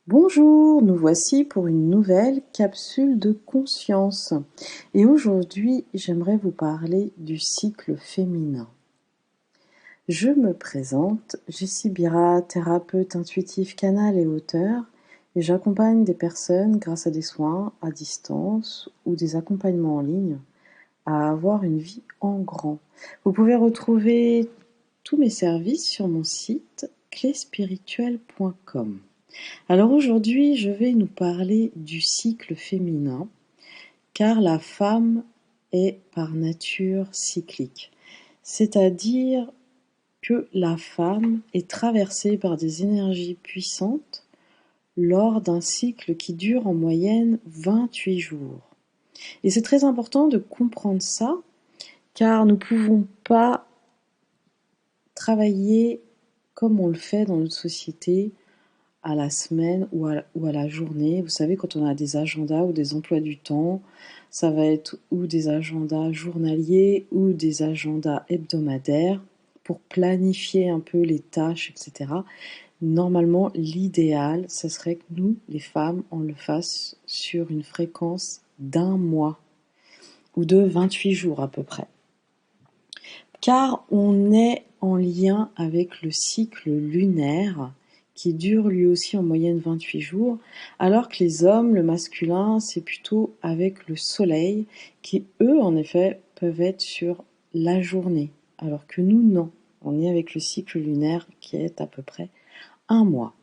Bonjour, nous voici pour une nouvelle capsule de conscience. Et aujourd'hui, j'aimerais vous parler du cycle féminin. Je me présente, Jessie Bira, thérapeute intuitif canal et auteur, et j'accompagne des personnes grâce à des soins à distance ou des accompagnements en ligne à avoir une vie en grand. Vous pouvez retrouver tous mes services sur mon site clespirituelle.com. Alors aujourd'hui, je vais nous parler du cycle féminin, car la femme est par nature cyclique. C'est-à-dire que la femme est traversée par des énergies puissantes lors d'un cycle qui dure en moyenne 28 jours. Et c'est très important de comprendre ça, car nous ne pouvons pas travailler comme on le fait dans notre société, à la semaine ou à la journée. Vous savez, quand on a des agendas ou des emplois du temps, ça va être ou des agendas journaliers ou des agendas hebdomadaires pour planifier un peu les tâches, etc. Normalement, l'idéal, ce serait que nous, les femmes, on le fasse sur une fréquence d'un mois ou de 28 jours à peu près. Car on est en lien avec le cycle lunaire qui dure lui aussi en moyenne 28 jours, alors que les hommes, le masculin, c'est plutôt avec le soleil, qui eux, en effet, peuvent être sur la journée, alors que nous, non. On est avec le cycle lunaire qui est à peu près un mois.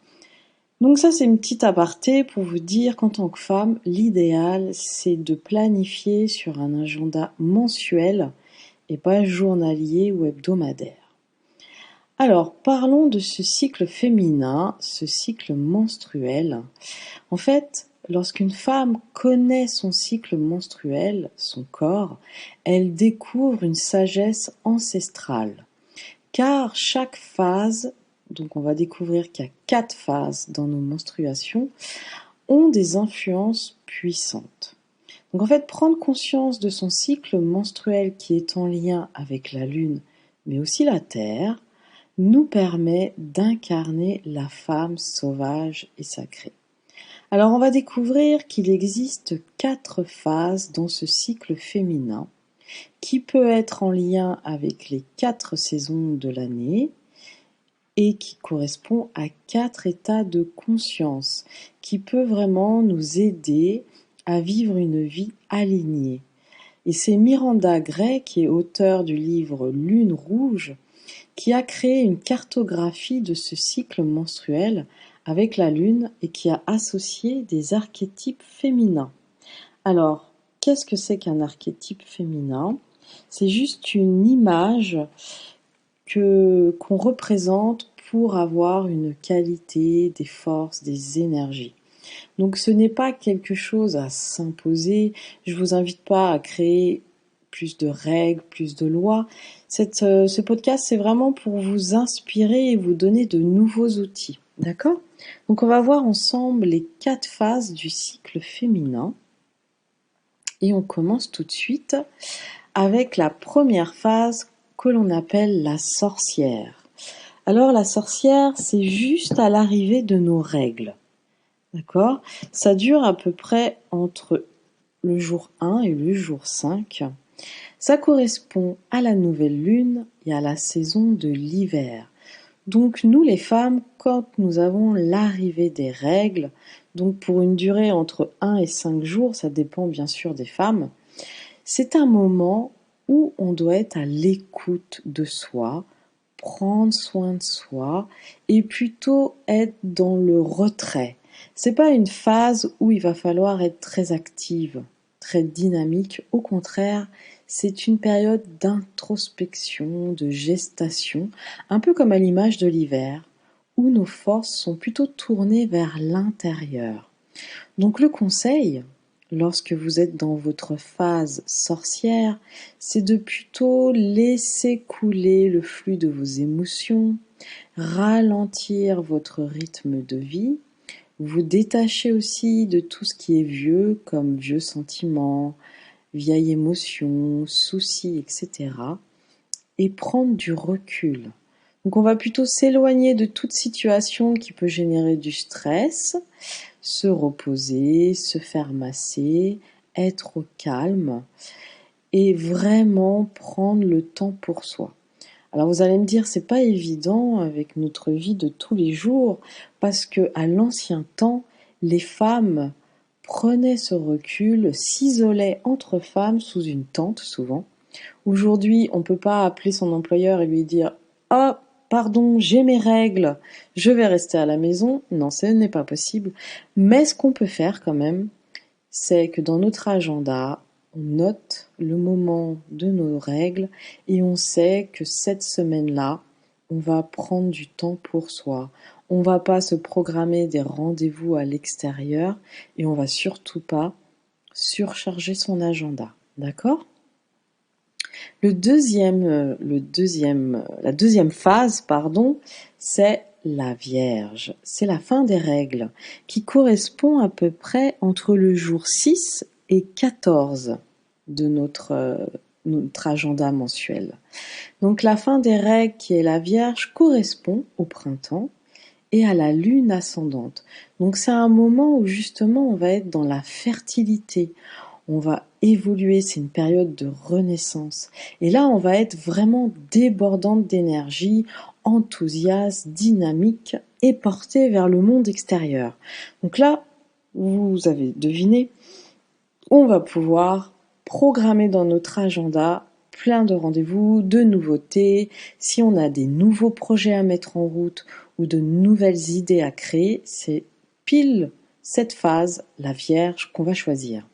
Donc ça, c'est une petite aparté pour vous dire qu'en tant que femme, l'idéal, c'est de planifier sur un agenda mensuel et pas journalier ou hebdomadaire. Alors, parlons de ce cycle féminin, ce cycle menstruel. En fait, lorsqu'une femme connaît son cycle menstruel, son corps, elle découvre une sagesse ancestrale. Car chaque phase, donc on va découvrir qu'il y a 4 phases dans nos menstruations, ont des influences puissantes. Donc en fait, prendre conscience de son cycle menstruel qui est en lien avec la Lune, mais aussi la Terre, nous permet d'incarner la femme sauvage et sacrée. Alors on va découvrir qu'il existe 4 phases dans ce cycle féminin qui peut être en lien avec les 4 saisons de l'année et qui correspond à 4 états de conscience qui peut vraiment nous aider à vivre une vie alignée. Et c'est Miranda Gray, qui est auteure du livre Lune rouge, qui a créé une cartographie de ce cycle menstruel avec la Lune et qui a associé des archétypes féminins. Alors, qu'est-ce que c'est qu'un archétype féminin ? C'est juste une image qu'on représente pour avoir une qualité, des forces, des énergies. Donc ce n'est pas quelque chose à s'imposer. Je vous invite pas à créer plus de règles, plus de lois. Ce podcast, c'est vraiment pour vous inspirer et vous donner de nouveaux outils. D'accord ? Donc on va voir ensemble les 4 phases du cycle féminin. Et on commence tout de suite avec la première phase que l'on appelle la sorcière. Alors la sorcière, c'est juste à l'arrivée de nos règles. D'accord ? Ça dure à peu près entre le jour 1 et le jour 5. Ça correspond à la nouvelle lune et à la saison de l'hiver. Donc nous les femmes, quand nous avons l'arrivée des règles, donc pour une durée entre 1 et 5 jours, ça dépend bien sûr des femmes, c'est un moment où on doit être à l'écoute de soi, prendre soin de soi et plutôt être dans le retrait. C'est pas une phase où il va falloir être très active, très dynamique. Au contraire, c'est une période d'introspection, de gestation, un peu comme à l'image de l'hiver, où nos forces sont plutôt tournées vers l'intérieur. Donc le conseil, lorsque vous êtes dans votre phase sorcière, c'est de plutôt laisser couler le flux de vos émotions, ralentir votre rythme de vie, vous détacher aussi de tout ce qui est vieux, comme vieux sentiments, vieilles émotions, soucis, etc. et prendre du recul. Donc on va plutôt s'éloigner de toute situation qui peut générer du stress, se reposer, se faire masser, être au calme et vraiment prendre le temps pour soi. Alors vous allez me dire, c'est pas évident avec notre vie de tous les jours, parce que à l'ancien temps, les femmes prenaient ce recul, s'isolaient entre femmes sous une tente souvent. Aujourd'hui, on peut pas appeler son employeur et lui dire: «Oh, pardon, j'ai mes règles, je vais rester à la maison». Non, ce n'est pas possible. Mais ce qu'on peut faire quand même, c'est que dans notre agenda, on note le moment de nos règles et on sait que cette semaine-là, on va prendre du temps pour soi. On va pas se programmer des rendez-vous à l'extérieur et on va surtout pas surcharger son agenda. D'accord? La deuxième phase, pardon, c'est la Vierge. C'est la fin des règles, qui correspond à peu près entre le jour 6 et 14 de notre agenda mensuel. Donc la fin des règles, qui est la Vierge, correspond au printemps et à la lune ascendante. Donc c'est un moment où justement on va être dans la fertilité, on va évoluer, c'est une période de renaissance. Et là, on va être vraiment débordante d'énergie, enthousiaste, dynamique et portée vers le monde extérieur. Donc là, vous avez deviné, on va pouvoir programmer dans notre agenda plein de rendez-vous, de nouveautés. Si on a des nouveaux projets à mettre en route ou de nouvelles idées à créer, c'est pile cette phase, la Vierge, qu'on va choisir.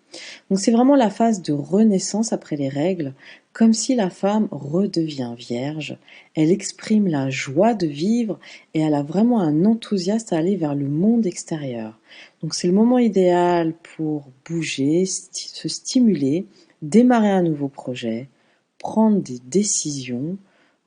Donc c'est vraiment la phase de renaissance après les règles, comme si la femme redevient vierge, elle exprime la joie de vivre et elle a vraiment un enthousiasme à aller vers le monde extérieur. Donc c'est le moment idéal pour bouger, se stimuler, démarrer un nouveau projet, prendre des décisions,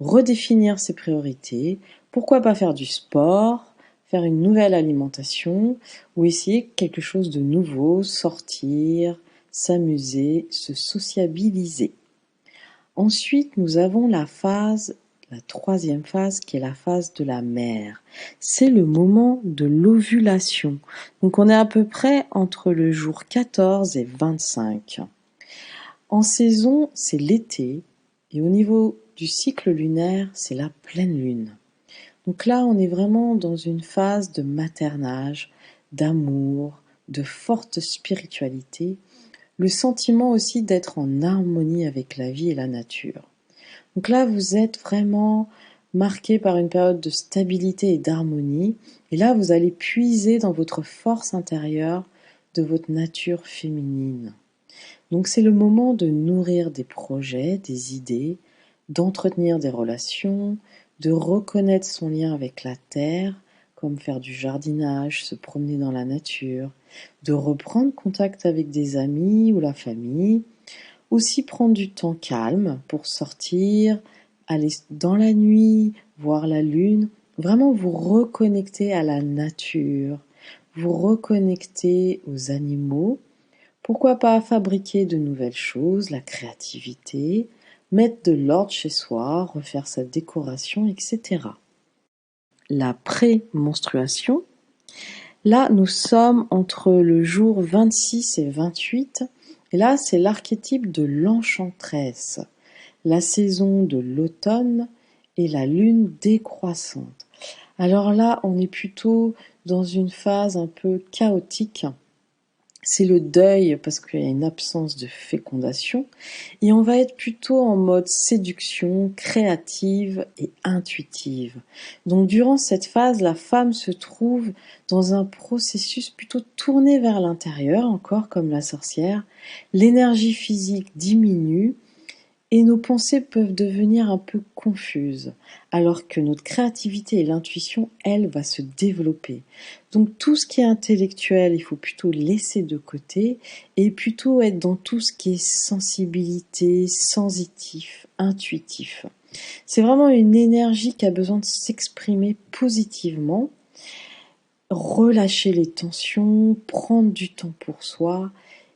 redéfinir ses priorités, pourquoi pas faire du sport, faire une nouvelle alimentation ou essayer quelque chose de nouveau, sortir, s'amuser, se sociabiliser. Ensuite, nous avons la troisième phase, qui est la phase de la mère. C'est le moment de l'ovulation. Donc on est à peu près entre le jour 14 et 25. En saison, c'est l'été, et au niveau du cycle lunaire, c'est la pleine lune. Donc là, on est vraiment dans une phase de maternage, d'amour, de forte spiritualité, le sentiment aussi d'être en harmonie avec la vie et la nature. Donc là, vous êtes vraiment marqué par une période de stabilité et d'harmonie, et là, vous allez puiser dans votre force intérieure de votre nature féminine. Donc c'est le moment de nourrir des projets, des idées, d'entretenir des relations, de reconnaître son lien avec la terre, comme faire du jardinage, se promener dans la nature, de reprendre contact avec des amis ou la famille, aussi prendre du temps calme pour sortir, aller dans la nuit, voir la lune, vraiment vous reconnecter à la nature, vous reconnecter aux animaux. Pourquoi pas fabriquer de nouvelles choses, la créativité, mettre de l'ordre chez soi, refaire sa décoration, etc. La pré-menstruation, là nous sommes entre le jour 26 et 28, et là c'est l'archétype de l'enchanteresse, la saison de l'automne et la lune décroissante. Alors là on est plutôt dans une phase un peu chaotique. C'est le deuil parce qu'il y a une absence de fécondation et on va être plutôt en mode séduction, créative et intuitive. Donc durant cette phase, la femme se trouve dans un processus plutôt tourné vers l'intérieur, encore comme la sorcière. L'énergie physique diminue et nos pensées peuvent devenir un peu confuses, alors que notre créativité et l'intuition, elle, va se développer. Donc tout ce qui est intellectuel, il faut plutôt laisser de côté et plutôt être dans tout ce qui est sensibilité, sensitif, intuitif. C'est vraiment une énergie qui a besoin de s'exprimer positivement, relâcher les tensions, prendre du temps pour soi,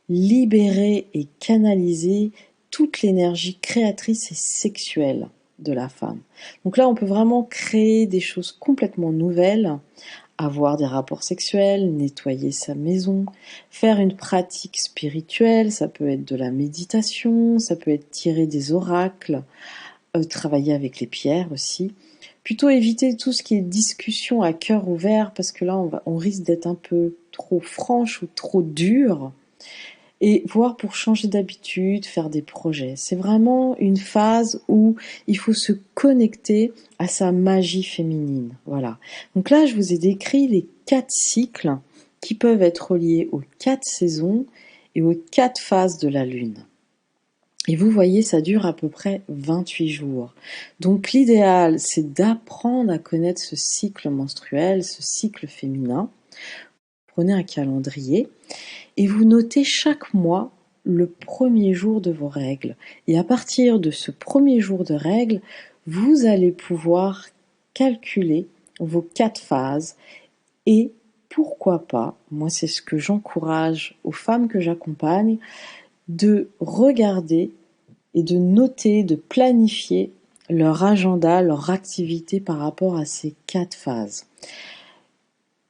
libérer et canaliser toute l'énergie créatrice et sexuelle. de la femme. Donc là, on peut vraiment créer des choses complètement nouvelles, avoir des rapports sexuels, nettoyer sa maison, faire une pratique spirituelle, ça peut être de la méditation, ça peut être tirer des oracles, travailler avec les pierres aussi. Plutôt éviter tout ce qui est discussion à cœur ouvert, parce que là, on risque d'être un peu trop franche ou trop dure. Et voir pour changer d'habitude, faire des projets. C'est vraiment une phase où il faut se connecter à sa magie féminine. Voilà. Donc là, je vous ai décrit les 4 cycles qui peuvent être reliés aux 4 saisons et aux 4 phases de la Lune. Et vous voyez, ça dure à peu près 28 jours. Donc l'idéal, c'est d'apprendre à connaître ce cycle menstruel, ce cycle féminin. Prenez un calendrier et vous notez chaque mois le premier jour de vos règles. Et à partir de ce premier jour de règles, vous allez pouvoir calculer vos 4 phases et pourquoi pas, moi c'est ce que j'encourage aux femmes que j'accompagne, de regarder et de noter, de planifier leur agenda, leur activité par rapport à ces 4 phases.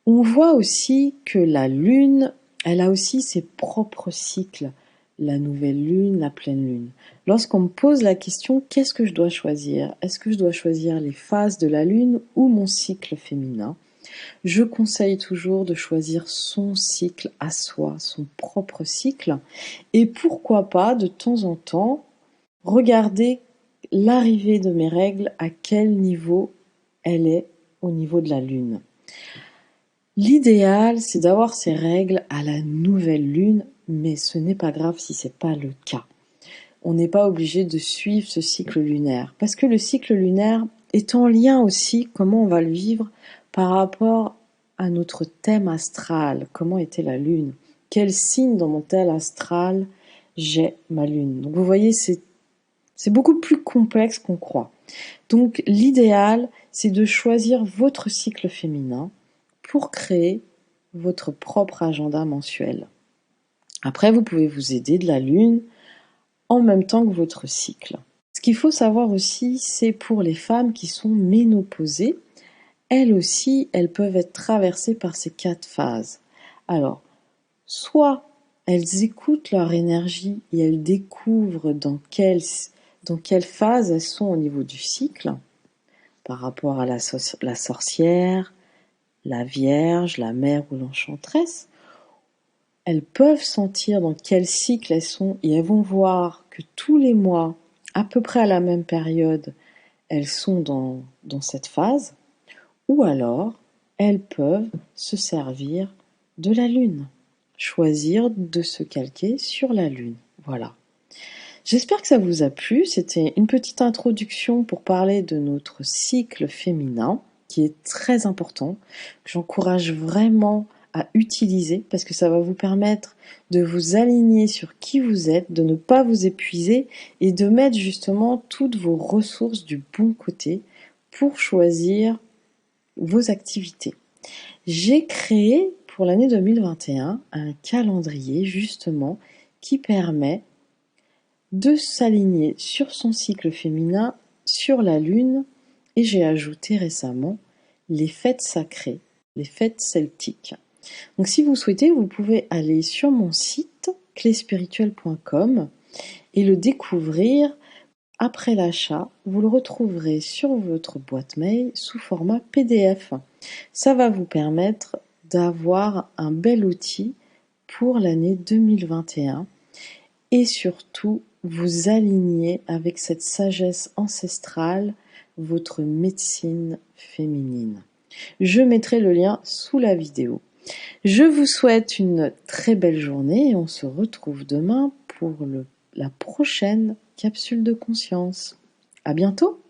On voit aussi que la Lune, elle a aussi ses propres cycles, la nouvelle Lune, la pleine Lune. Lorsqu'on me pose la question, qu'est-ce que je dois choisir? Est-ce que je dois choisir les phases de la Lune ou mon cycle féminin? Je conseille toujours de choisir son cycle à soi, son propre cycle, et pourquoi pas, de temps en temps, regarder l'arrivée de mes règles, à quel niveau elle est au niveau de la Lune. L'idéal, c'est d'avoir ces règles à la nouvelle lune, mais ce n'est pas grave si c'est pas le cas. On n'est pas obligé de suivre ce cycle lunaire, parce que le cycle lunaire est en lien aussi, comment on va le vivre, par rapport à notre thème astral, comment était la lune, quel signe dans mon thème astral j'ai ma lune. Donc vous voyez, c'est beaucoup plus complexe qu'on croit. Donc l'idéal, c'est de choisir votre cycle féminin pour créer votre propre agenda mensuel. Après, vous pouvez vous aider de la Lune en même temps que votre cycle. Ce qu'il faut savoir aussi, c'est pour les femmes qui sont ménopausées, elles aussi, elles peuvent être traversées par ces 4 phases. Alors, soit elles écoutent leur énergie et elles découvrent dans quelle phase elles sont au niveau du cycle, par rapport à la sorcière, la Vierge, la mère ou l'enchanteresse. Elles peuvent sentir dans quel cycle elles sont et elles vont voir que tous les mois, à peu près à la même période, elles sont dans cette phase. Ou alors, elles peuvent se servir de la Lune, choisir de se calquer sur la Lune. Voilà. J'espère que ça vous a plu. C'était une petite introduction pour parler de notre cycle féminin, qui est très important, que j'encourage vraiment à utiliser parce que ça va vous permettre de vous aligner sur qui vous êtes, de ne pas vous épuiser et de mettre justement toutes vos ressources du bon côté pour choisir vos activités. J'ai créé pour l'année 2021 un calendrier justement qui permet de s'aligner sur son cycle féminin, sur la lune, et j'ai ajouté récemment les fêtes sacrées, les fêtes celtiques. Donc si vous souhaitez, vous pouvez aller sur mon site cléspirituelle.com et le découvrir. Après l'achat, vous le retrouverez sur votre boîte mail sous format PDF. Ça va vous permettre d'avoir un bel outil pour l'année 2021 et surtout vous aligner avec cette sagesse ancestrale, votre médecine féminine. Je mettrai le lien sous la vidéo. Je vous souhaite une très belle journée et on se retrouve demain pour la prochaine capsule de conscience. À bientôt!